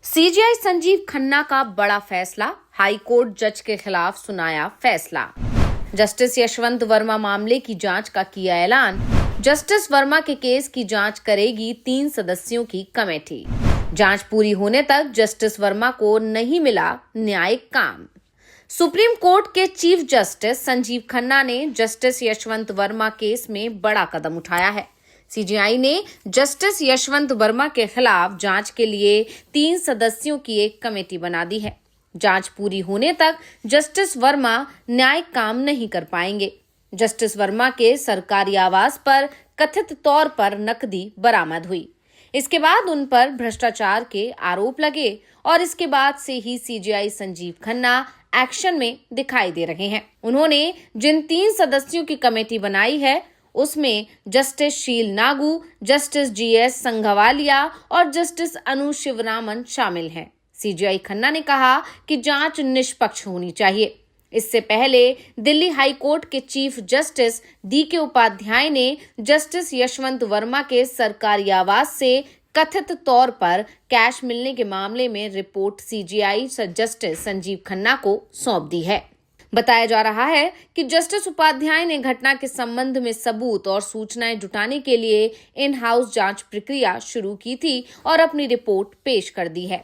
CGI Sanjeev Khanna का बड़ा फैसला, हाई कोर्ट जज के खिलाफ सुनाया फैसला। जस्टिस यशवंत वर्मा मामले की जांच का किया ऐलान। जस्टिस वर्मा के केस की जांच करेगी 3 सदस्यों की कमेटी। जांच पूरी होने तक जस्टिस वर्मा को नहीं मिला न्यायिक काम। सुप्रीम कोर्ट के चीफ जस्टिस संजीव खन्ना ने जस्टिस यशवंत वर्मा केस में बड़ा कदम उठाया है। सीजीआई ने जस्टिस यशवंत वर्मा के खिलाफ जांच के लिए 3 सदस्यों की एक कमेटी बना दी है। जांच पूरी होने तक जस्टिस वर्मा न्यायिक काम नहीं कर पाएंगे। जस्टिस वर्मा के सरकारी आवास पर कथित तौर पर नकदी बरामद हुई। इसके बाद उन पर भ्रष्टाचार के आरोप लगे और इसके बाद से ही सीजीआई संजीव खन्ना एक्शन में दिखाई दे रहे हैं। उन्होंने जिन 3 सदस्यों की कमेटी बनाई है उसमें जस्टिस शील नागू, जस्टिस जीएस संघवालिया और जस्टिस अनु शिवरामन शामिल हैं। सीजीआई खन्ना ने कहा कि जांच निष्पक्ष होनी चाहिए। इससे पहले दिल्ली हाई कोर्ट के चीफ जस्टिस डीके उपाध्याय ने जस्टिस यशवंत वर्मा के सरकारी आवास से कथित तौर पर कैश मिलने के मामले में report CGI justice Sanjeev Khanna को सौंप दी है। बताया जा रहा है कि जस्टिस उपाध्याय ने घटना के संबंध में सबूत और सूचनाएं जुटाने के लिए इन हाउस जांच प्रक्रिया शुरू की थी और अपनी रिपोर्ट पेश कर दी है।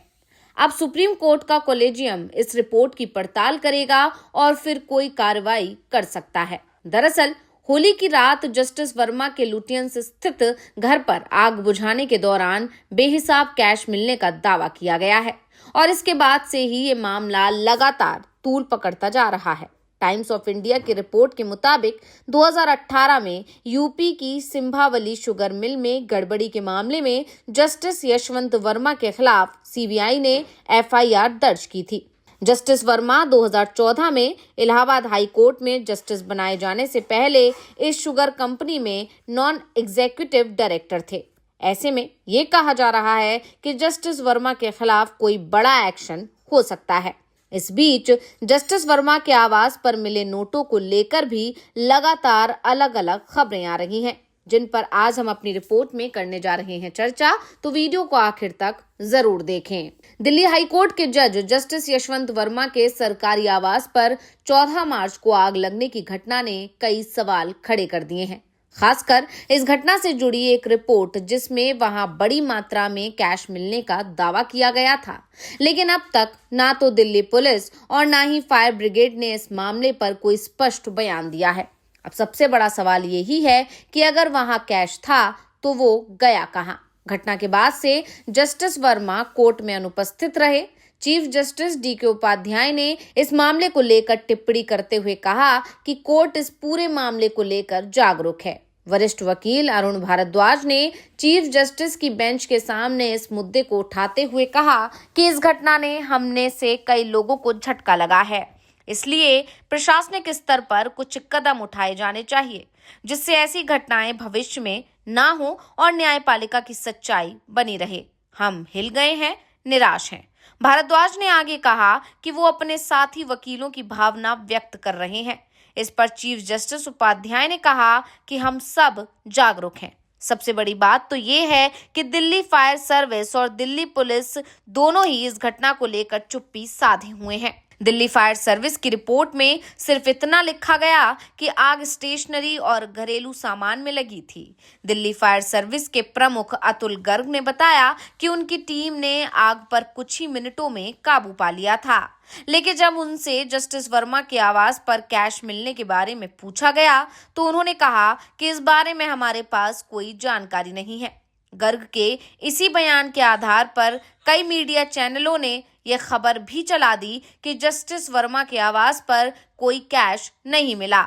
अब सुप्रीम कोर्ट का कॉलेजियम इस रिपोर्ट की पड़ताल करेगा और फिर कोई कार्रवाई कर सकता है। दरअसल होली की रात जस्टिस वर्मा के लुटियंस स्थित घर पर आग बुझाने के दौरान बेहिसाब कैश मिलने का दावा किया गया है और इसके बाद से ही ये मामला लगातार तूल पकड़ता जा रहा है। टाइम्स ऑफ इंडिया की रिपोर्ट के मुताबिक 2018 में यूपी की सिंभावली शुगर मिल में गड़बड़ी के मामले में जस्टिस यशवंत वर्मा के खिलाफ सीबीआई ने एफआईआर दर्ज की थी। जस्टिस वर्मा 2014 में इलाहाबाद हाई कोर्ट में जस्टिस बनाए जाने से पहले इस शुगर कंपनी में नॉन एग्जीक्यूटिव डायरेक्टर थे। ऐसे में ये कहा जा रहा है कि जस्टिस वर्मा के खिलाफ कोई बड़ा एक्शन हो सकता है। इस बीच जस्टिस वर्मा के आवास पर मिले नोटों को लेकर भी लगातार अलग अलग खबरें आ रही हैं, जिन पर आज हम अपनी रिपोर्ट में करने जा रहे हैं चर्चा, तो वीडियो को आखिर तक जरूर देखें। दिल्ली हाई कोर्ट के जज जस्टिस यशवंत वर्मा के सरकारी आवास पर 14 मार्च को आग लगने की घटना ने कई सवाल खड़े कर दिए हैं। खासकर इस घटना से जुड़ी एक रिपोर्ट जिसमें वहां बड़ी मात्रा में कैश मिलने का दावा किया गया था, लेकिन अब तक ना तो दिल्ली पुलिस और ना ही फायर ब्रिगेड ने इस मामले पर कोई स्पष्ट बयान दिया है। अब सबसे बड़ा सवाल यही है कि अगर वहां कैश था तो वो गया कहां? घटना के बाद से जस्टिस वर्मा कोर्ट में अनुपस्थित रहे। चीफ जस्टिस डीके उपाध्याय ने इस मामले को लेकर टिप्पणी करते हुए कहा कि कोर्ट इस पूरे मामले को लेकर जागरूक है। वरिष्ठ वकील अरुण भारद्वाज ने चीफ जस्टिस की बेंच के सामने इस मुद्दे को उठाते हुए कहा कि इस घटना ने हमने से कई लोगों को झटका लगा है, इसलिए प्रशासनिक स्तर पर कुछ कदम उठाए जाने चाहिए जिससे ऐसी घटनाएं भविष्य में ना हो और न्यायपालिका की सच्चाई बनी रहे। हम हिल गए हैं, निराश हैं। भारद्वाज ने आगे कहा कि वो अपने साथी वकीलों की भावना व्यक्त कर रहे हैं। इस पर चीफ जस्टिस उपाध्याय ने कहा कि हम सब जागरूक हैं। सबसे बड़ी बात तो ये है कि दिल्ली फायर सर्विस और दिल्ली पुलिस दोनों ही इस घटना को लेकर चुप्पी साधे हुए हैं। दिल्ली फायर सर्विस की रिपोर्ट में सिर्फ इतना लिखा गया कि आग स्टेशनरी और घरेलू सामान में लगी थी। दिल्ली फायर सर्विस के प्रमुख अतुल गर्ग ने बताया कि उनकी टीम ने आग पर कुछ ही मिनटों में काबू पा लिया था, लेकिन जब उनसे जस्टिस वर्मा के आवास पर कैश मिलने के बारे में पूछा गया तो उन्होंने कहा कि इस बारे में हमारे पास कोई जानकारी नहीं है। गर्ग के इसी बयान के आधार पर कई मीडिया चैनलों ने यह खबर भी चला दी कि जस्टिस वर्मा के आवास पर कोई कैश नहीं मिला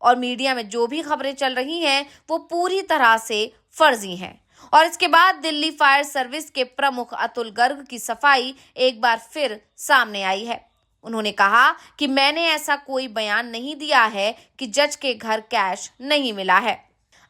और मीडिया में जो भी खबरें चल रही हैं वो पूरी तरह से फर्जी हैं। और इसके बाद दिल्ली फायर सर्विस के प्रमुख अतुल गर्ग की सफाई एक बार फिर सामने आई है। उन्होंने कहा कि मैंने ऐसा कोई बयान नहीं दिया है कि जज के घर कैश नहीं मिला है।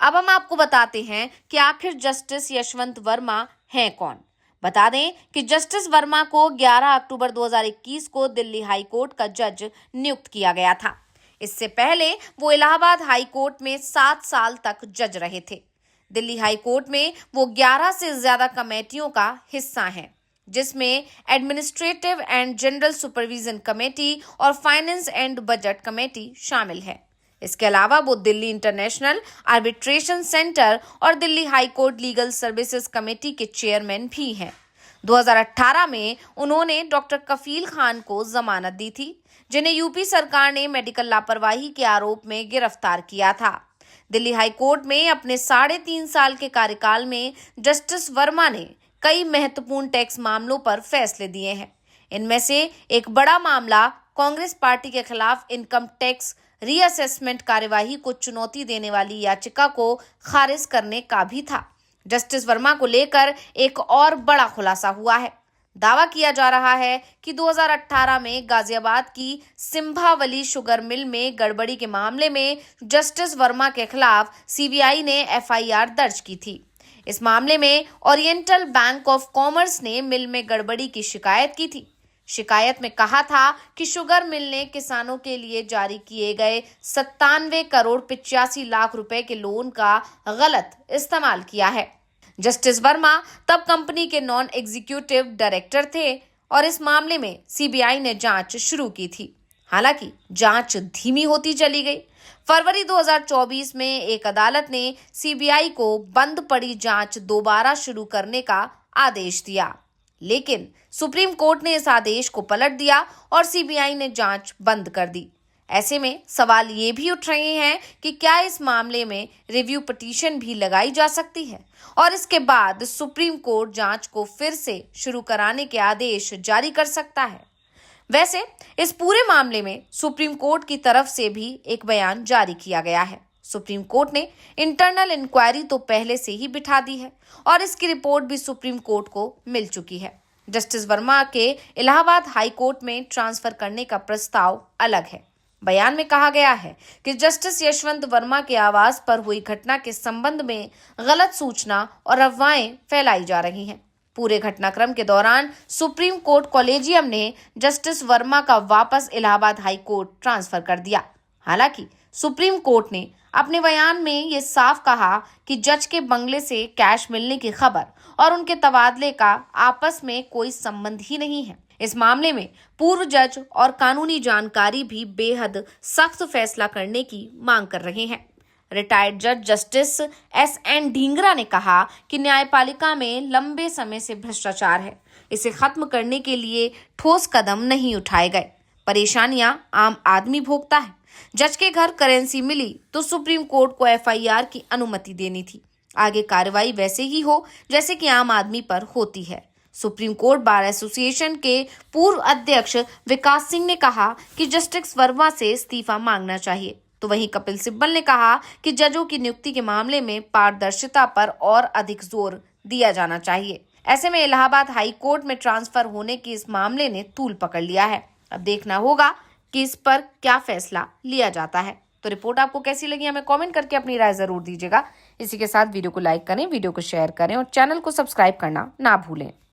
अब हम आपको बताते हैं कि आखिर जस्टिस यशवंत वर्मा हैं कौन। बता दें कि जस्टिस वर्मा को 11 अक्टूबर 2021 को दिल्ली हाई कोर्ट का जज नियुक्त किया गया था। इससे पहले वो इलाहाबाद हाई कोर्ट में 7 साल तक जज रहे थे। दिल्ली हाई कोर्ट में वो 11 से ज्यादा कमेटियों का हिस्सा हैं। जिसमें administrative and general supervision committee और फाइनेंस एंड बजट कमेटी शामिल है। इसके अलावा वो दिल्ली इंटरनेशनल आर्बिट्रेशन सेंटर और Delhi high court legal services committee के चेयरमैन भी हैं। 2018 में उन्होंने डॉक्टर कफील खान को जमानत दी थी, जिन्हें यूपी सरकार ने मेडिकल लापरवाही के आरोप में गिरफ्तार किया था। दिल्ली हाई कोर्ट में अपने 3.5 साल के कार्यकाल में जस्टिस वर्मा ने कई महत्वपूर्ण टैक्स मामलों पर फैसले दिए हैं। इनमें से एक बड़ा मामला कांग्रेस पार्टी के खिलाफ इनकम टैक्स रीअसेसमेंट कार्यवाही को चुनौती देने वाली याचिका को खारिज करने का भी था। जस्टिस वर्मा को लेकर एक और बड़ा खुलासा हुआ है। दावा किया जा रहा है कि 2018 में गाजियाबाद की सिंभावली शुगर मिल में गड़बड़ी के मामले में जस्टिस वर्मा के खिलाफ सीबीआई ने एफआईआर दर्ज की थी। इस मामले में ओरिएंटल बैंक ऑफ कॉमर्स ने मिल में गड़बड़ी की शिकायत की थी। शिकायत में कहा था कि शुगर मिल ने किसानों के लिए जारी किए गए 97 करोड़ 85 लाख रुपए के लोन का गलत इस्तेमाल किया है। जस्टिस वर्मा तब कंपनी के नॉन एग्जीक्यूटिव डायरेक्टर थे और इस मामले में सीबीआई ने जांच शुरू की थी। हालांकि जांच धीमी होती चली गई। फरवरी 2024 में एक अदालत ने सीबीआई को बंद पड़ी जांच दोबारा शुरू करने का आदेश दिया, लेकिन सुप्रीम कोर्ट ने इस आदेश को पलट दिया और सीबीआई ने जांच बंद कर दी। ऐसे में सवाल ये भी उठ रहे हैं कि क्या इस मामले में रिव्यू पिटीशन भी लगाई जा सकती है और इसके बाद सुप्रीम कोर्ट जांच को फिर से शुरू कराने के आदेश जारी कर सकता है। वैसे इस पूरे मामले में सुप्रीम कोर्ट की तरफ से भी एक बयान जारी किया गया है। सुप्रीम कोर्ट ने इंटरनल इंक्वायरी तो पहले से ही बिठा दी है और इसकी रिपोर्ट भी सुप्रीम कोर्ट को मिल चुकी है। जस्टिस वर्मा के इलाहाबाद हाई कोर्ट में ट्रांसफर करने का प्रस्ताव अलग है। बयान में कहा गया है कि जस्टिस यशवंत वर्मा के आवास पर हुई घटना के संबंध में गलत सूचना और अफवाहें फैलाई जा रही हैं। पूरे घटनाक्रम के दौरान सुप्रीम कोर्ट कॉलेजियम ने जस्टिस वर्मा का वापस इलाहाबाद हाई कोर्ट ट्रांसफर कर दिया। हालांकि सुप्रीम कोर्ट ने अपने बयान में ये साफ कहा कि जज के बंगले से कैश मिलने की खबर और उनके तबादले का आपस में कोई संबंध ही नहीं है। इस मामले में पूर्व जज और कानूनी जानकारी भी बेहद सख्त फैसला करने की मांग कर रहे हैं। रिटायर्ड जज जस्टिस एस.एन. ढींगरा ने कहा कि न्यायपालिका में लंबे समय से भ्रष्टाचार है। इसे खत्म करने के लिए ठोस कदम नहीं उठाए गए। परेशानियां आम आदमी भोगता है। जज के घर करेंसी मिली तो सुप्रीम कोर्ट को एफआईआर की अनुमति देनी थी। आगे कार्रवाई वैसे ही हो जैसे कि आम आदमी पर होती है। सुप्रीम कोर्ट बार एसोसिएशन के पूर्व अध्यक्ष विकास सिंह ने कहा कि जस्टिस वर्मा से इस्तीफा मांगना चाहिए, तो वहीं कपिल सिब्बल ने कहा कि जजों की नियुक्ति के मामले में पारदर्शिता पर और अधिक जोर दिया जाना चाहिए। ऐसे में इलाहाबाद हाई कोर्ट में ट्रांसफर होने के इस मामले ने तूल पकड़ लिया है। अब देखना होगा कि इस पर क्या फैसला लिया जाता है। तो रिपोर्ट आपको कैसी लगी हमें कमेंट करके अपनी राय जरूर दीजिएगा। इसी के साथ वीडियो को लाइक करें, वीडियो को शेयर करें और चैनल को सब्सक्राइब करना ना भूलें।